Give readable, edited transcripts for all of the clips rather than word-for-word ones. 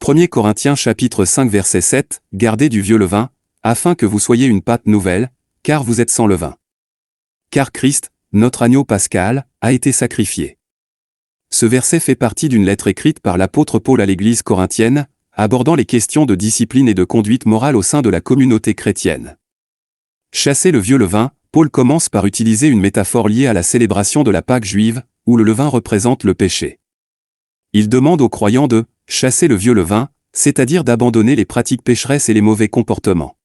1 Corinthiens chapitre 5 verset 7, « Gardez du vieux levain, afin que vous soyez une pâte nouvelle, car vous êtes sans levain. Car Christ, notre agneau pascal, a été sacrifié. » Ce verset fait partie d'une lettre écrite par l'apôtre Paul à l'église corinthienne, abordant les questions de discipline et de conduite morale au sein de la communauté chrétienne. Chasser le vieux levain, Paul commence par utiliser une métaphore liée à la célébration de la Pâque juive, où le levain représente le péché. Il demande aux croyants de « chasser le vieux levain », c'est-à-dire d'abandonner les pratiques pécheresses et les mauvais comportements.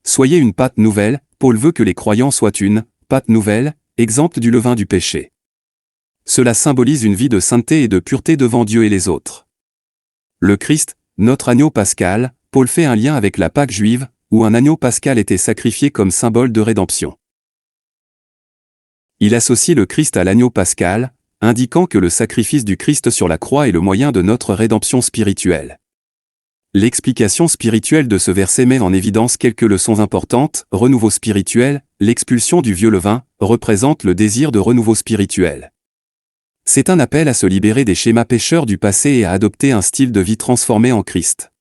Soyez une pâte nouvelle, Paul veut que les croyants soient une pâte nouvelle, exempte du levain du péché. Cela symbolise une vie de sainteté et de pureté devant Dieu et les autres. Le Christ, notre agneau pascal, Paul fait un lien avec la Pâque juive, où un agneau pascal était sacrifié comme symbole de rédemption. Il associe le Christ à l'agneau pascal, indiquant que le sacrifice du Christ sur la croix est le moyen de notre rédemption spirituelle. L'explication spirituelle de ce verset met en évidence quelques leçons importantes. Renouveau spirituel, l'expulsion du vieux levain, représente le désir de renouveau spirituel. C'est un appel à se libérer des schémas pécheurs du passé et à adopter un style de vie transformé en Christ.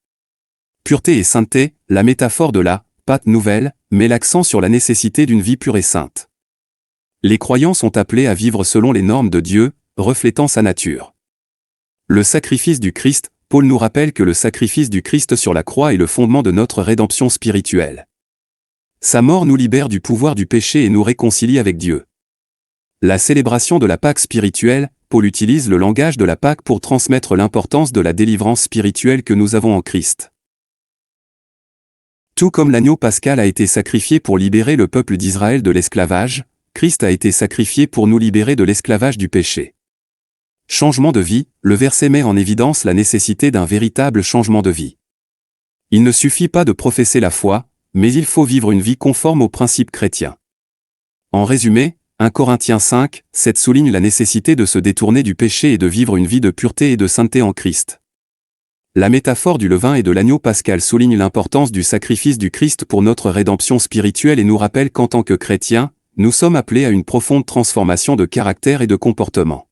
Pureté et sainteté, la métaphore de la pâte nouvelle, met l'accent sur la nécessité d'une vie pure et sainte. Les croyants sont appelés à vivre selon les normes de Dieu, reflétant sa nature. Le sacrifice du Christ, Paul nous rappelle que le sacrifice du Christ sur la croix est le fondement de notre rédemption spirituelle. Sa mort nous libère du pouvoir du péché et nous réconcilie avec Dieu. La célébration de la Pâque spirituelle, Paul utilise le langage de la Pâque pour transmettre l'importance de la délivrance spirituelle que nous avons en Christ. Tout comme l'agneau pascal a été sacrifié pour libérer le peuple d'Israël de l'esclavage, Christ a été sacrifié pour nous libérer de l'esclavage du péché. Changement de vie, le verset met en évidence la nécessité d'un véritable changement de vie. Il ne suffit pas de professer la foi, mais il faut vivre une vie conforme aux principes chrétiens. En résumé, 1 Corinthiens 5, 7 souligne la nécessité de se détourner du péché et de vivre une vie de pureté et de sainteté en Christ. La métaphore du levain et de l'agneau pascal souligne l'importance du sacrifice du Christ pour notre rédemption spirituelle et nous rappelle qu'en tant que chrétiens, nous sommes appelés à une profonde transformation de caractère et de comportement.